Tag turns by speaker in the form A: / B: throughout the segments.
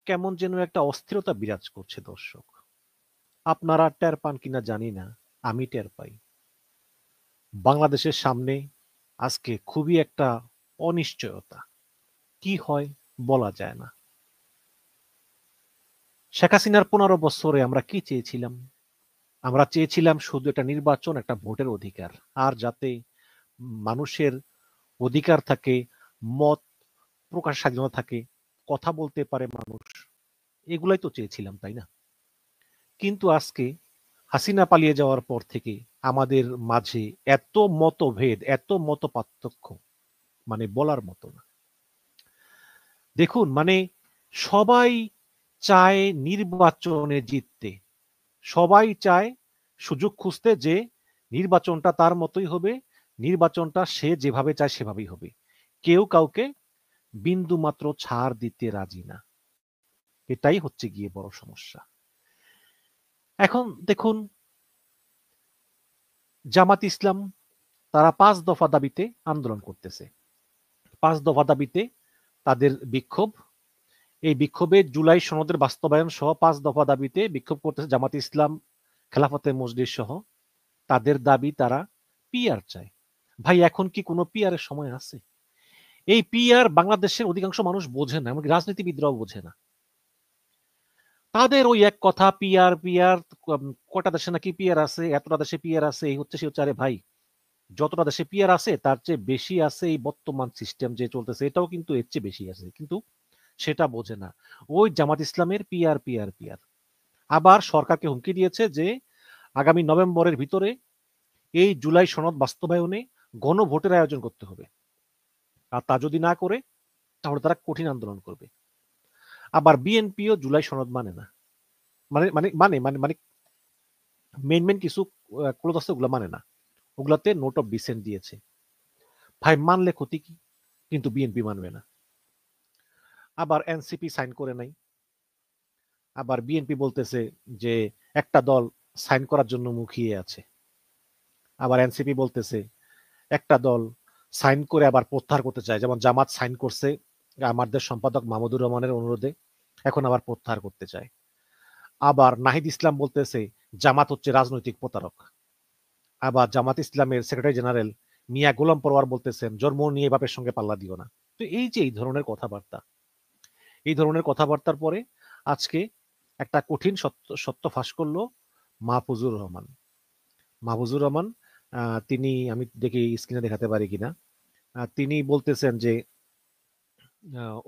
A: কেমন যেন একটা অস্থিরতা বিরাজ করছে দর্শক। আপনারা টের পান কিনা জানি না, আমি টের পাই। বাংলাদেশের সামনে আজকে খুবই একটা অনিশ্চয়তা। কি হয় বলা যায় না। শেখ হাসিনার 15 বছরে আমরা কি চেয়েছিলাম? আমরা চেয়েছিলাম শুধু একটা নির্বাচন, একটা ভোটের অধিকার। আর যাতে মানুষের অধিকার থাকে, মত প্রকাশ স্বাধীনতা থাকে, কথা বলতে পারে মানুষ। এগুলাই তো চেয়েছিলাম, তাই না? কিন্তু আজকে হাসিনা পালিয়ে যাওয়ার পর থেকে আমাদের মাঝে এত মতভেদ, এত মত পার্থক্য, মানে বলার মতো না। দেখুন, মানে সবাই চায় নির্বাচনে জিততে, সবাই চায় সুযোগ খুঁজতে যে নির্বাচনটা তার মতোই হবে, নির্বাচনটা সে যেভাবে চায় সেভাবেই হবে। কেউ কাউকে বিন্দু মাত্র ছাড় দিতে রাজি না। এটাই হচ্ছে গিয়ে বড় সমস্যা। এখন দেখুন, জামাত ইসলাম তারা 5 দফা দাবিতে আন্দোলন করতেছে। 5 দফা দাবিতে তাদের বিক্ষোভ। এই বিক্ষোভে জুলাই সনদের বাস্তবায়ন সহ 5 দফা দাবিতে বিক্ষোভ করতেছে জামাত ইসলাম, খেলাফতে মজলিস সহ। তাদের দাবি তারা পিআর চায়। ভাই, এখন কি কোনো পিআরের সময় আছে? এই পিআর বাংলাদেশের অধিকাংশ মানুষ বোঝে না, এমনকি রাজনীতিবিদরাও বোঝে না। তাদের ওই এক কথা, পিআর পিআর, কটা দেশে নাকি পিআর আছে, এতটা দেশে পিআর আছে, এই হচ্ছে সে হচ্ছে। আরে ভাই, যতটা দেশে পিআর আছে তার চেয়ে বেশি আছে এই বর্তমান সিস্টেম যে চলতেছে, এটাও কিন্তু এর চেয়ে বেশি আছে, কিন্তু সেটা বোঝে না। ওই জামাত ইসলামের পিআর পিআর পিআর। আবার সরকারকে হুমকি দিয়েছে যে আগামী নভেম্বরের ভিতরে এই জুলাই সনদ বাস্তবায়নে গণভোটের আয়োজন করতে হবে। আর তা যদি না করে তাহলে তারা কঠিন আন্দোলন করবে। আবার বিএনপিও জুলাই সনদ মানে না, মানে মানে মানে মানে মানে মেন মেন কিছু ক্লোজ আছে, ওগুলো মানে না। ওগুলাতে নোট অফ ডিসেন্ট দিয়েছে। ভাই, মানলে ক্ষতি কি? কিন্তু বিএনপি মানবে না। আবার এনসিপি সাইন করে নাই। আবার বিএনপি বলতেছে যে একটা দল সাইন করার জন্য মুখিয়ে আছে। আবার এনসিপি বলতেছে একটা দল সাইন করে আবার প্রত্যাহার করতে চায়, যেমন জামাত সাইন করছে আমাদের সম্পাদক মাহমুদুর রহমানের অনুরোধে, এখন আবার প্রত্যাহার করতে চায়। আবার নাহিদ ইসলাম বলতেছে জামাত হচ্ছে রাজনৈতিক প্রতারক। আবার জামাত ইসলামের সেক্রেটারি জেনারেল মিয়া গোলাম পরোয়ার বলতেছেন জন্ম নিয়ে বাপের সঙ্গে পাল্লা দিও না। তো এই যে এই ধরনের কথাবার্তা, এই ধরনের কথাবার্তার পরে আজকে একটা কঠিন সত্য সত্য ফাঁস করলো মাহফুজুর রহমান। মাহফুজুর রহমান, তিনি, আমি দেখি স্ক্রিনে দেখাতে পারি কিনা, তিনি বলতেছেন যে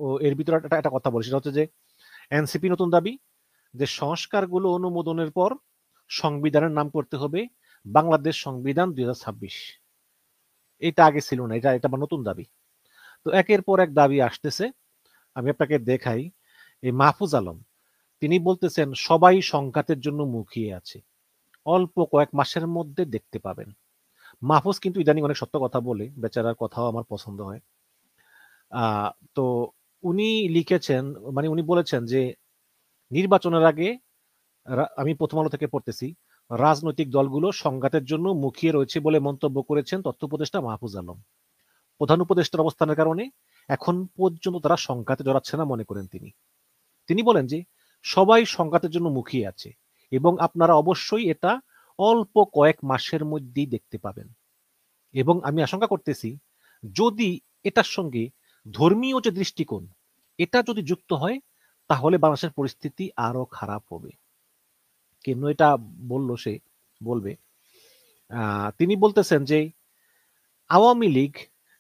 A: ও এর ভিতরে একটা কথা বলে, সেটা হচ্ছে যে এনসিপি নতুন দাবি যে সংস্কারগুলো অনুমোদনের পর সংবিধানের নাম করতে হবে বাংলাদেশ সংবিধান 2026। এটা আগে ছিল না, এটা এটা আমার নতুন দাবি। তো একের পর এক দাবি আসতেছে। আমি আপনাকে দেখাই। এই মাহফুজ আলম, তিনি বলতেছেন সবাই সংঘাতের জন্য মুখিয়ে আছে, অল্প কয়েক মাসের মধ্যে দেখতে পাবেন। মাহফুজ কিন্তু ইদানিং অনেক সত্য কথা বলে, বেচারার কথাও আমার পছন্দ হয়। আহ তো উনি লিখেছেন, মানে উনি বলেছেন যে নির্বাচনের আগে, আমি প্রথম আলো থেকে পড়তেছি, রাজনৈতিক দলগুলো সংঘাতের জন্য মুখিয়ে রয়েছে বলে মন্তব্য করেছেন তথ্য উপদেষ্টা মাহফুজ আলম। প্রধান উপদেষ্টার অবস্থানের কারণে এখন পর্যন্ত তারা সংঘাতে জড়াচ্ছে না মনে করেন তিনি। তিনি বলেন যে সবাই সংঘাতের জন্য মুখিয়ে আছে এবং আপনারা অবশ্যই এটা অল্প কয়েক মাসের মধ্যেই দেখতে পাবেন। এবং আমি আশঙ্কা করতেছি যদি এটার সঙ্গে ধর্মীয় যে দৃষ্টিকোণ, এটা যদি যুক্ত হয় তাহলে বাংলাদেশের পরিস্থিতি আরো খারাপ হবে। কেন এটা বললো সে বলবে। তিনি বলতেছেন যে আওয়ামী লীগ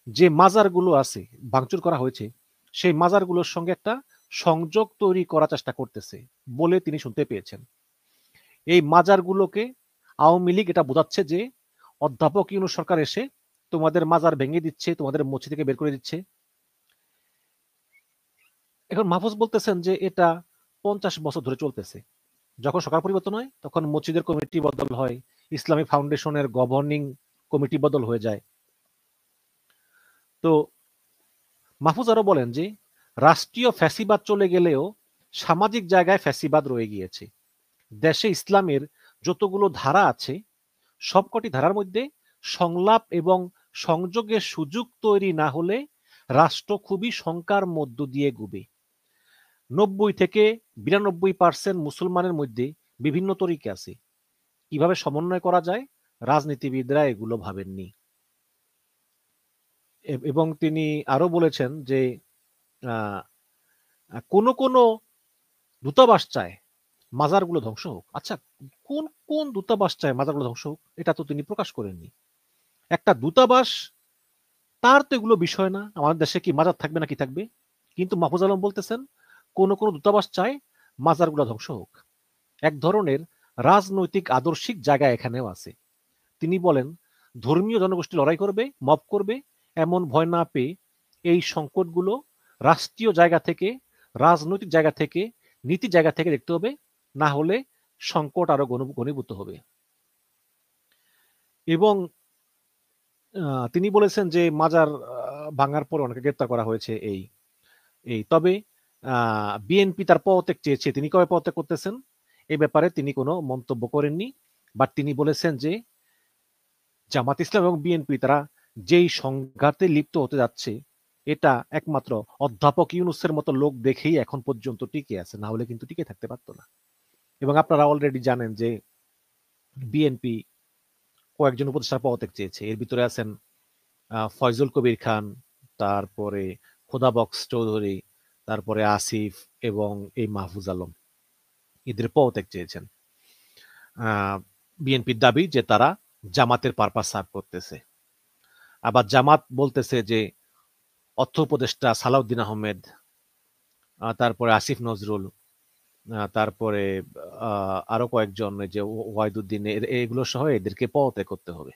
A: যে মাজারগুলো আছে ভাঙচুর করা হয়েছে, সেই মাজারগুলোর সঙ্গে একটা সংযোগ তৈরি করার চেষ্টা করতেছে বলে তিনি শুনতে পেয়েছেন। এই মাজারগুলোকে আওয়ামী লীগ এটা বোঝাচ্ছে যে অধ্যাপক ইউনূস সরকার এসে তোমাদের মাজার ভেঙে দিচ্ছে, তোমাদের মসজিদ থেকে বের করে দিচ্ছে। এখন মাহফুজ বলতেছেন যে এটা 50 বছর ধরে চলতেছে। যখন সরকার পরিবর্তন হয় তখন মসজিদের কমিটি বদল হয়, ইসলামী ফাউন্ডেশনের গভর্নিং কমিটি বদল হয়ে যায়। তো মাহফুজ আরো বলেন যে রাষ্ট্রীয় ফ্যাসিবাদ চলে গেলেও সামাজিক জায়গায় ফ্যাসিবাদ রয়ে গিয়েছে। দেশে ইসলামের যতগুলো ধারা আছে সবকটি ধারার মধ্যে সংলাপ এবং সংযোগের সুযোগ তৈরি না হলে রাষ্ট্র খুবই শঙ্কার মধ্য দিয়ে গুবে। 90 থেকে 92% মুসলমানের মধ্যে বিভিন্ন তরিকা আছে। কিভাবে সমন্বয় করা যায় রাজনীতিবিদরা এগুলো ভাবেননি। এবং তিনি আরো বলেছেন যে কোন কোন দূতাবাস চায় মাজারগুলো ধ্বংস হোক। আচ্ছা, কোন কোন দূতাবাস চায় মাজারগুলো ধ্বংস হোক এটা তো তিনি প্রকাশ করেননি। একটা দূতাবাস তার তো এগুলো বিষয় না, আমাদের দেশে কি মাজার থাকবে না কি থাকবে, কিন্তু মাহফুজ আলম বলতেছেন কোন কোন দূতাবাস চায় মাজারগুলো ধ্বংস হোক। এক ধরনের রাজনৈতিক আদর্শিক জায়গা এখানেও আছে। তিনি বলেন ধর্মীয় জনগোষ্ঠী লড়াই করবে, মব করবে, এমন ভয় না পেয়ে এই সংকটগুলো রাষ্ট্রীয় জায়গা থেকে, রাজনৈতিক জায়গা থেকে, নীতি জায়গা থেকে দেখতে হবে, না হলে সংকট আরো ঘনীভূত হবে। এবং তিনি বলেছেন যে মাজার ভাঙার পর অনেকে গ্রেপ্তার করা হয়েছে। এই এই তবে বিএনপি তার পদত্যাগ চেয়েছে, তিনি কবে পদত্যাগ করতেছেন এই ব্যাপারে তিনি কোনো মন্তব্য করেননি। বাট তিনি বলেছেন যে জামাত ইসলাম এবং বিএনপি তারা যেই সংঘাতে লিপ্ত হতে যাচ্ছে এটা একমাত্র অধ্যাপক ইউনূসের মতো লোক দেখেই এখন পর্যন্ত টিকে আছে, না হলে কিন্তু টিকে থাকতে পারতো না। এবং আপনারা অলরেডি জানেন যে বিএনপি কয়েকজন উপদেষ্টার পদত্যাগ চেয়েছে। এর ভিতরে আছেন ফয়জুল কবির খান, তারপরে খোদাবক্স চৌধুরী, তারপরে আসিফ এবং এই মাহফুজ আলম, এদের পদত্যাগ চেয়েছেন। বিএনপির দাবি যে তারা জামাতের পারপাস সার্ভ করতেছে। আবার জামাত বলতেছে যে অর্থ উপদেষ্টা সালাউদ্দিন আহমেদ, তারপরে আসিফ নজরুল, তারপরে আরো কয়েকজন যে ওয়াহিদুদ্দিন, এগুলো সহ এদেরকে পদত্যাগ করতে হবে।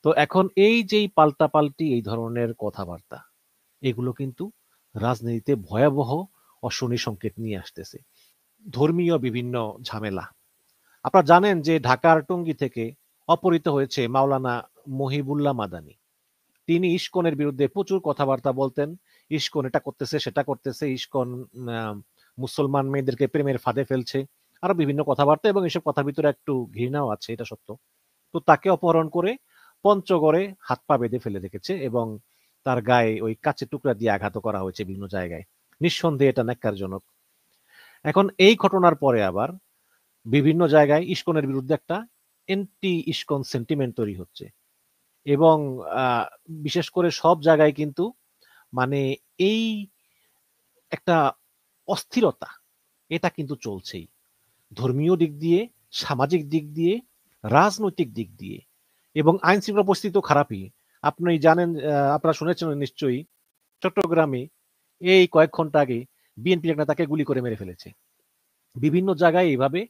A: তো এখন এই যে পাল্টাপাল্টি এই ধরনের কথাবার্তা এগুলো কিন্তু রাজনীতিতে ভয়াবহ অশনি সংকেত নিয়ে আসতেছে। ধর্মীয় বিভিন্ন ঝামেলা, আপনারা জানেন যে ঢাকার টঙ্গী থেকে অপহৃত হয়েছে মাওলানা মহিবুল্লাহ মাদানী। তিনি ইস্কনের বিরুদ্ধে প্রচুর কথাবার্তা বলতেন, ইস্কন এটা করতেছে সেটা করতেছে, ইস্কন মুসলমান মেয়েদেরকে প্রেমের ফাঁদে ফেলছে, আরো বিভিন্ন কথাবার্তা, এবং এসব কথার ভিতরে একটু ঘৃণাও আছে, এটা সত্য। তো তাকে অপহরণ করে পঞ্চগড়ে হাত পা বেঁধে ফেলে রেখেছে এবং তার গায়ে ওই কাচের টুকরা দিয়ে আঘাত করা হয়েছে বিভিন্ন জায়গায়। নিঃসন্দেহে এটা ন্যাক্কারজনক। এখন এই ঘটনার পরে আবার বিভিন্ন জায়গায় ইস্কনের বিরুদ্ধে একটা এন্টি ইস্কন সেন্টিমেন্ট তৈরি হচ্ছে, এবং বিশেষ করে সব জায়গায় কিন্তু মানে এই একটা অস্থিরতা এটা কিন্তু চলছেই, ধর্মীয় দিক দিয়ে, সামাজিক দিক দিয়ে, রাজনৈতিক দিক দিয়ে, এবং আইন শৃঙ্খলা পরিস্থিতি তো খারাপই। আপনি জানেন, আপনারা শুনেছেন নিশ্চয়ই, চট্টগ্রামে এই কয়েক ঘন্টা আগে বিএনপি এক নেতাকে গুলি করে মেরে ফেলেছে। বিভিন্ন জায়গায় এইভাবে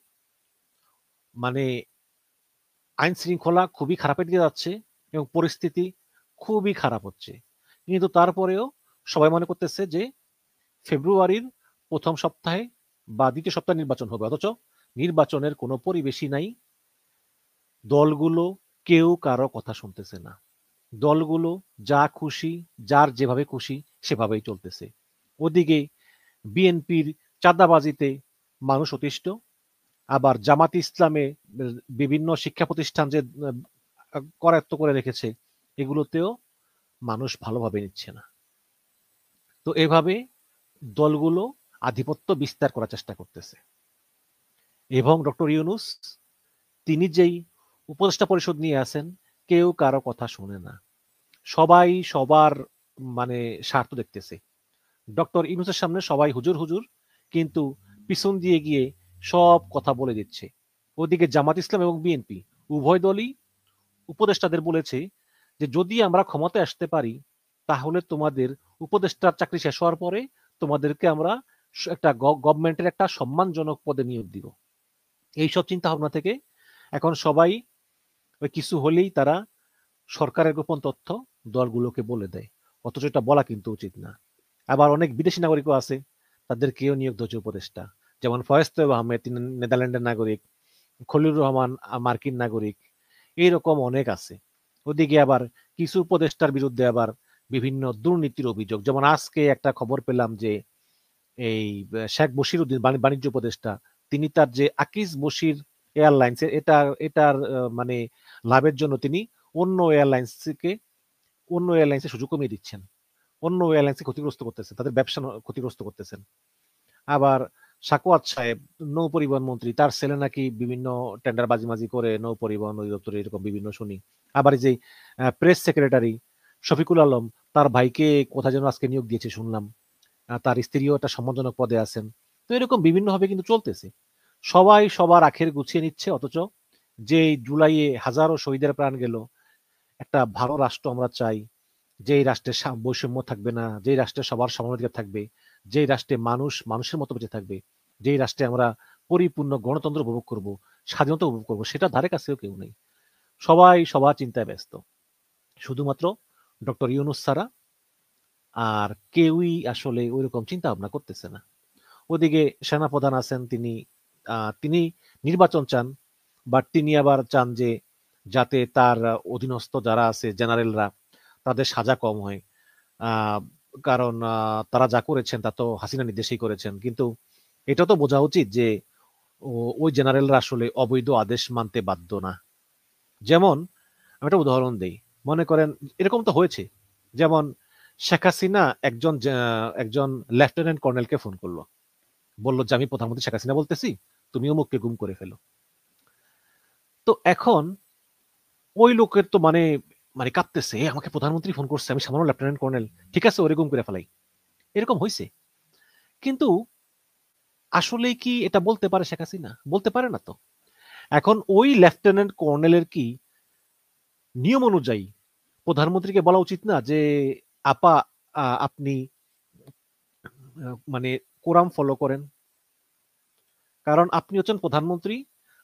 A: মানে আইন শৃঙ্খলা খুবই খারাপের দিকে যাচ্ছে এবং পরিস্থিতি খুবই খারাপ হচ্ছে। কিন্তু তারপরেও সবাই মনে করতেছে যে ফেব্রুয়ারির প্রথম সপ্তাহে বা দ্বিতীয় সপ্তাহে নির্বাচন হবে, অথচ নির্বাচনের কোনো পরিবেশই নাই। দলগুলো কেউ কারো কথা শুনতেছে না, দলগুলো যা খুশি যার যেভাবে খুশি সেভাবেই চলতেছে। ওদিকে বিএনপির চাঁদাবাজিতে মানুষ অতিষ্ঠ, আবার জামাত ইসলামে বিভিন্ন শিক্ষা প্রতিষ্ঠান যে করায়ত্ত করে রেখেছে এগুলোতেও মানুষ ভালোভাবে নিচ্ছে না। তো এভাবে দলগুলো আধিপত্য বিস্তার করার চেষ্টা করতেছে। এবং ডক্টর ইউনূস তিনি যেই উপদেষ্টা পরিষদ নিয়ে আছেন কেউ কারো কথা শোনে না, সবাই সবার স্বার্থ দেখতেছে। ডক্টর ইউনূসের সামনে সবাই হুজুর হুজুর, কিন্তু পিছন দিয়ে গিয়ে সব কথা বলে দিচ্ছে। ওদিকে জামাত ইসলাম এবং বিএনপি উভয় দলই উপদেষ্টাদের বলেছে যে যদি আমরা ক্ষমতায় আসতে পারি তাহলে তোমাদের উপদেষ্টার চাকরি শেষ হওয়ার পরে তোমাদেরকে আমরা একটা গভর্নমেন্টের একটা সম্মানজনক পদে নিয়োগ দিব। এইসব চিন্তা ভাবনা থেকে এখন সবাই ওই কিছু হলেই তারা সরকারের গোপন তথ্য দলগুলোকে বলে দেয়, অথচ এটা বলা কিন্তু উচিত না। আবার অনেক বিদেশি নাগরিকও আছে, তাদেরকেও নিয়োগ দিচ্ছে উপদেষ্টা, যেমন ফয়েজ তৈয়ব আহমেদ, তিনি নেদারল্যান্ডের নাগরিক, খলিলুর রহমান মার্কিন নাগরিক, এইরকম অনেক আছে। ওদিকে আবার কিছু উপদেষ্টার বিরুদ্ধে আবার বিভিন্ন দুর্নীতির অভিযোগ, যেমন আজকে একটা খবর পেলাম যে এই শেখ বশির উদ্দিন বাণিজ্য উপদেষ্টা, তিনি তার যে আকিজ বশির এয়ারলাইন্স এটার লাভের জন্য তিনি অন্য এয়ারলাইন্সের সুযোগ কমিয়ে দিচ্ছেন, অন্য এয়ারলাইন্সকে ক্ষতিগ্রস্ত করতেছেন, তাদের ব্যবসা ক্ষতিগ্রস্ত করতেছেন। আবার সাকুয়াত সাহেব নৌ পরিবহন মন্ত্রী, তার ছেলে নাকি বিভিন্ন টেন্ডার বাজিমাজি করে নৌ পরিবহন অধিদপ্তরে, এরকম বিভিন্ন শুনি। আবার এই যে প্রেস সেক্রেটারি শফিকুল আলম, তার ভাইকে কোথায় যেন আজকে নিয়োগ দিয়েছে শুনলাম, তার স্ত্রীও একটা সম্মানজনক পদে আছেন। তো এরকম বিভিন্নভাবে কিন্তু চলতেছে, সবাই সবার আখের গুছিয়ে নিচ্ছে, অথচ যে জুলাইয়ে হাজারো শহীদের প্রাণ গেল, একটা ভালো রাষ্ট্র আমরা চাই, যেই রাষ্ট্রে বৈষম্য থাকবে না, যেই রাষ্ট্রে সবার সমানাধিকার থাকবে, যেই রাষ্ট্রে মানুষ মানুষের মতো বেঁচে থাকবে, যেই রাষ্ট্রে আমরা পরিপূর্ণ গণতন্ত্র উপভোগ করব, স্বাধীনতা উপভোগ করব, সেটা ধারে কাছেও কেউ নেই। সবাই সবার চিন্তায় ব্যস্ত, শুধুমাত্র ডক্টর ইউনুস ছাড়া আর কেউই আসলে ওইরকম চিন্তা ভাবনা করতেছে না। ওদিকে সেনাপ্রধান আছেন, তিনি নির্বাচন চান, বাট তিনি আবার চান যে যাতে তার অধীনস্থ যারা আছে জেনারেলরা, তাদের সাজা কম হয়। আহ, কারণ তারা যা করেছেন তা তো হাসিনা নির্দেশেই করেছেন, কিন্তু এটা তো বোঝা উচিত যে ওই জেনারেলরা আসলে অবৈধ আদেশ মানতে বাধ্য না। যেমন আমি একটা উদাহরণ দেই, মনে করেন এরকম তো হয়েছে, যেমন শেখ হাসিনা একজন লেফটেন্যান্ট কর্নেলকে ফোন করলো, বললো যে আমি প্রধানমন্ত্রী শেখ হাসিনা বলতেছি, তুমি অমুককে গুম করে ফেলো। তো এখন ওই লোকের তো মানে মানে কাঁপতেছে, আমাকে প্রধানমন্ত্রী ফোন করছে, আমি সামান্য লেফটেন্যান্ট কর্নেল, ঠিক আছে ওরে গুম করে ফেলাই। এরকম হয়েছে, কিন্তু আসলে কি এটা বলতে পারে শেখ হাসিনা? বলতে পারে না তো। এখন ওই লেফটেন্যান্ট কর্নেলের কি নিয়ম অনুযায়ী প্রধানমন্ত্রীকে বলা উচিত না যে আপা, আপনি মানে কোরাম ফলো করেন, কারণ আপনি হচ্ছেন প্রধানমন্ত্রী,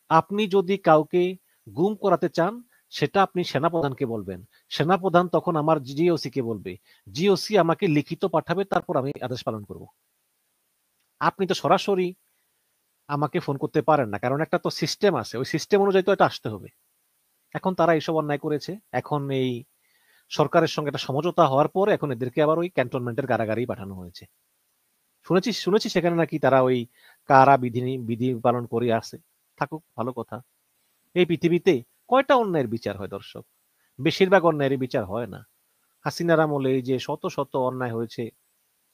A: আপনি যদি কাউকে গুম করাতে চান সেটা আপনি সেনাপ্রধানকে বলবেন, সেনাপ্রধান তখন আমার জিওসি কে বলবে, জিওসি আমাকে লিখিত পাঠাবে, তারপর আমি আদেশ পালন করব। আপনি তো সরাসরি আমাকে ফোন করতে পারেন না, কারণ একটা তো সিস্টেম আছে, ওই সিস্টেম অনুযায়ী তো এটা আসতে হবে। এখন তারা এইসব অন্যায় করেছে, এখন এই সরকারের সঙ্গে একটা সমঝোতা হওয়ার পর এখন এদেরকে আবার ওই ক্যান্টনমেন্টের কারাগারেই পাঠানো হয়েছে। শুনেছি শুনেছি সেখানে নাকি তারা ওই কারা বিধি বিধি পালন করে আসে। থাকুক, ভালো কথা। এই পৃথিবীতে কয়টা অন্যায়ের বিচার হয় দর্শক? বেশিরভাগ অন্যায়ের বিচার হয় না। হাসিনার আমলে এই যে শত শত অন্যায় হয়েছে,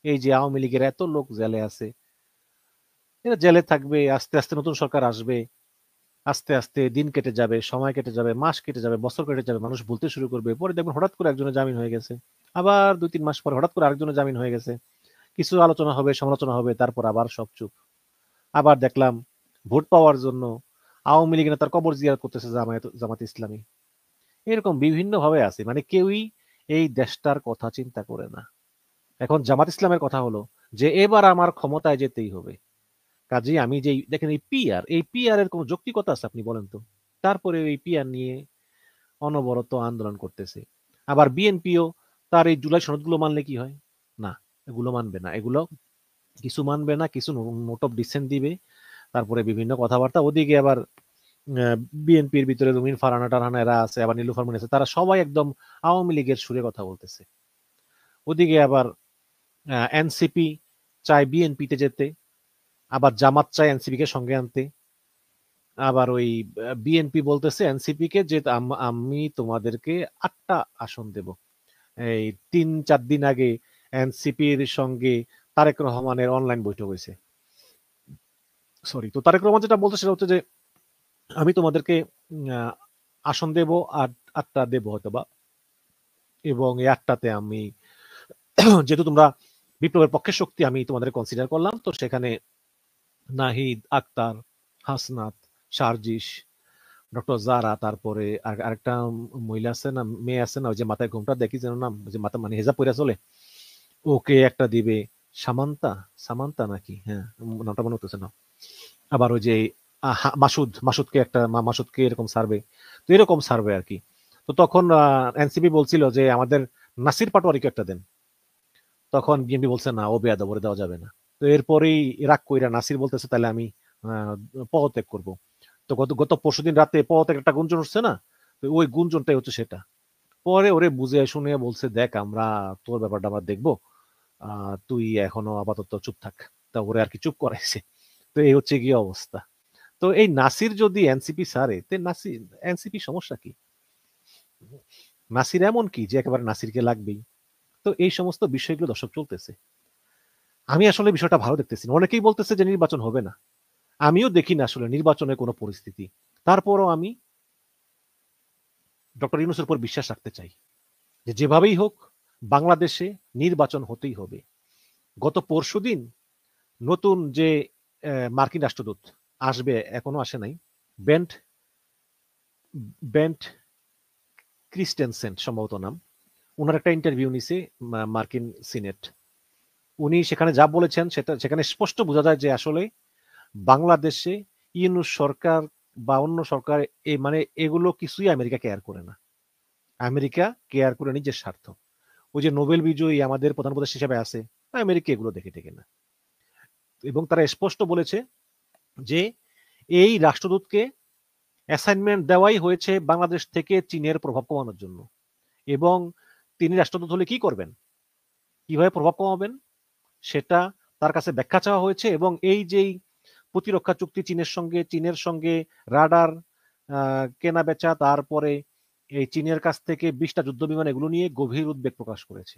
A: এই যে আওয়ামী লীগের এত লোক জেলে আছে, এরা জেলে থাকবে, আস্তে আস্তে নতুন সরকার আসবে, আস্তে আস্তে দিন কেটে যাবে, সময় কেটে যাবে, মাস কেটে যাবে, বছর কেটে যাবে, মানুষ ভুলতে শুরু করবে, পরে দেখবেন হঠাৎ করে একজনের জামিন হয়ে গেছে, আবার 2-3 মাস পরে হঠাৎ করে আরেকজনের জামিন হয়ে গেছে, কিছু আলোচনা হবে, সমালোচনা হবে, তারপর আবার সব চুপ। আবার দেখলাম ভোট পাওয়ার জন্য আওয়ামী লীগ নেতার কবর জিয়ারত করতেছে জামাত ইসলামী। এরকম বিভিন্ন ভাবে আছে, মানে কেউই এই দেশটার কথা চিন্তা করে না। এখন জামাত ইসলামের কথা হলো যে এবার আমার ক্ষমতায় যেতেই হবে, কাজেই আমি যে দেখেন এই পিআর এর কোনো যৌক্তিকতা আছে আপনি বলেন তো? তারপরে এই পিআর নিয়ে অনবরত আন্দোলন করতেছে। আবার বিএনপিও তার এই জুলাই সনদগুলো মানলে কি হয়? না, এগুলো মানবে না, এগুলো কিছু মানবে না, কিছু নোট অফ ডিসেন্ট দিবে, তারপরে বিভিন্ন কথাবার্তা। ওদিকে আবার বিএনপির ভিতরে রুমিন ফারহানা টারহানা এরা আছে, আবার নীলুফার মনি আছে, তারা সবাই একদম আওয়ামী লীগের সুরে কথা বলতেছে। ওদিকে আবার এনসিপি চায় বিএনপিতে যেতে, আবার জামাত চায় এনসিপি কে সঙ্গে আনতে, আবার ওই বিএনপি বলতেছে এনসিপি কে যে আমি তোমাদেরকে 8টা আসন দেব। এই 3-4 দিন আগে এনসিপির সঙ্গে তারেক রহমানের অনলাইন বৈঠক হয়েছে, সরি, তো তারেক রহমান যেটা বলছে সেটা হচ্ছে যে আমি তোমাদেরকে আহ, আসন দেব, 8টা দেব হয়তো বা, এবং এই 8টাতে আমি যেহেতু তোমরা বিপ্লবের পক্ষের শক্তি, আমি তোমাদের কনসিডার করলাম, তো সেখানে নাহিদ, আক্তার, হাসনাত, সার্জিস, ডক্টর জারা, তারপরে আরেকটা মহিলা আছে না, মেয়ে আছে না, ওই যে মাথায় ঘুমটা দেখি যেন নাম, ওই যে মাথা মানে হেজাব পরে চলে, ওকে একটা দিবে, সামান্তা, সামান্তা নাকি, হ্যাঁ নামটা মনে হতেছে না। আবার ওই যে মাসুদকে একটা মাসুদকে এরকম সার্ভে, তো এরকম সার্ভে আর কি। তো তখন এনসিপি বলছিল যে আমাদের নাসির পাটোয়ারিকে একটা দেন, তখন বিএনপি বলছে না, ও বেয়াদব, ওরে দেওয়া যাবে না। তো এরপরেই রাগ কইরা নাসির বলতেছে তাহলে আমি আহ, পদত্যাগ করব। তো গত গত পরশুদিন রাতে পদত্যাগ একটা গুঞ্জন উঠছে না, তো ওই গুঞ্জনটাই হচ্ছে সেটা। পরে ওরে বুঝে শুনে বলছে দেখ আমরা তোর ব্যাপারটা আমরা দেখবো, তুই এখনো আপাতত চুপ থাক। তা ওরে আর কি চুপ করাইছে। তো এই হচ্ছে কি অবস্থা। তো এই নাসির যদি এনসিপি সারে, তে নাসির এনসিপি সমস্যা কি? নাসির এমন কি যে একেবারে নাসিরকে লাগবেই? তো এই সমস্ত বিষয়গুলো দর্শক চলতেছে। আমি আসলে বিষয়টা ভালো দেখতেছি না। অনেকেই বলতেছে যে নির্বাচন হবে না। আমিও দেখি না আসলে নির্বাচনের কোনো পরিস্থিতি। তারপরও আমি ডক্টর ইউনূসের উপর বিশ্বাস রাখতে চাই যে যেভাবেই হোক বাংলাদেশে নির্বাচন হতেই হবে। গত পরশুদিন নতুন যে মার্কিন রাষ্ট্রদূত আসবে, এখনো আসে নাই, বেন্ট বেন্ট ক্রিস্টেনসেন সম্ভবত নাম, উনার একটা ইন্টারভিউ নিছে মার্কিন সিনেট। উনি সেখানে যা বলেছেন সেখানে স্পষ্ট বোঝা যায় যে আসলে বাংলাদেশে ইউনূস সরকার বা অন্য সরকার মানে এগুলো কিছুই আমেরিকা কেয়ার করে না। আমেরিকা কেয়ার করে নিজের স্বার্থ। ওই যে নোবেল বিজয়ী আমাদের প্রধান উপদেষ্টা হিসেবে আছে, আমেরিকা এগুলো দেখে টেকে না। এবং তারা স্পষ্ট বলেছে যে এই রাষ্ট্রদূতকে অ্যাসাইনমেন্ট দেওয়াই হয়েছে বাংলাদেশ থেকে চীনের প্রভাব কমানোর জন্য। এবং তিনি রাষ্ট্রদূত হলে কি করবেন, কিভাবে প্রভাব কমাবেন, সেটা তার কাছে ব্যাখ্যা চাওয়া হয়েছে। এবং এই যেই প্রতিরক্ষা চুক্তি চীনের সঙ্গে রাডার কেনা বেচা, তারপরে এই চীনের কাছ থেকে 20টা যুদ্ধ বিমান, এগুলো নিয়ে গভীর উদ্বেগ প্রকাশ করছে।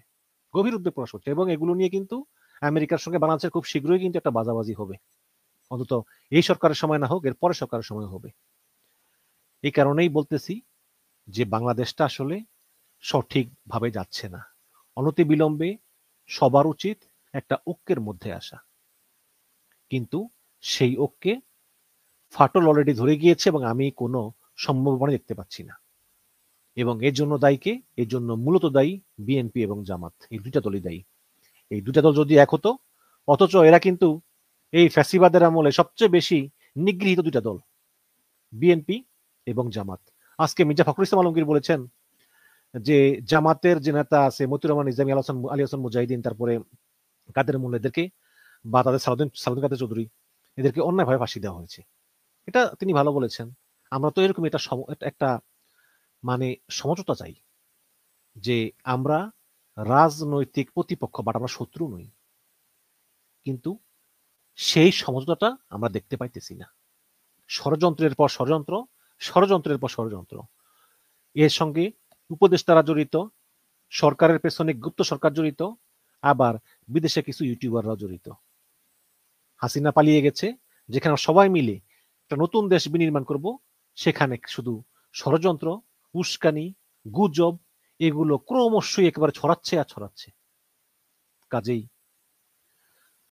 A: এবং এগুলো নিয়ে কিন্তু আমেরিকার সঙ্গে বাংলাদেশের খুব শীঘ্রই কিন্তু একটা বাজাবাজি হবে। অন্তত এই সরকারের সময় না হোক, এর পরের সরকারের সময় হবে। এই কারণেই বলতেছি যে বাংলাদেশটা আসলে সঠিকভাবে যাচ্ছে না। অনতিবিলম্বে সবার উচিত একটা ঐক্যের মধ্যে আসা। কিন্তু সেই ঐক্যে ফাটল অলরেডি ধরে গিয়েছে এবং আমি কোনো সম্ভাবনা দেখতে পাচ্ছি না। এবং এর জন্য মূলত দায়ী বিএনপি এবং জামাত, এই দুইটা দলই দায়ী। এই দুইটা দল যদি এক হতো, অথচ এরা কিন্তু এই ফ্যাসিবাদের আমলে সবচেয়ে বেশি নিগৃহীত দুইটা দল, বিএনপি এবং জামাত। আজকে মির্জা ফখরুল ইসলাম আলমগীর বলেছেন যে জামাতের যে নেতা আছে মতিউর রহমান নিজামী, আলী হাসান মুজাহিদিন, তারপরে কাদের মোল্লা, এদেরকে বা তাদের সালাউদ্দিন কাদের চৌধুরী, এদেরকে অন্যায়ভাবে ফাঁসি দেওয়া হয়েছে। এটা তিনি ভালো বলেছেন। আমরা তো এরকম একটা মানে সমঝোতা চাই যে আমরা রাজনৈতিক প্রতিপক্ষ, বাট আমরা শত্রু নই। কিন্তু সেই সমঝোতাটা আমরা দেখতে পাইতেছি না। ষড়যন্ত্রের পর ষড়যন্ত্র, ষড়যন্ত্রের পর ষড়যন্ত্র। এর সঙ্গে উপদেষ্টারা জড়িত, সরকারের পেছনে গুপ্ত সরকার জড়িত, আবার বিদেশে কিছু ইউটিউবাররাও জড়িত। হাসিনা পালিয়ে গেছে, যেখানে সবাই মিলে একটা নতুন দেশ বিনির্মাণ করব, সেখানে শুধু ষড়যন্ত্র, উস্কানি, গুজব, এগুলো ক্রমশই একেবারে ছড়াচ্ছে আর ছড়াচ্ছে। কাজেই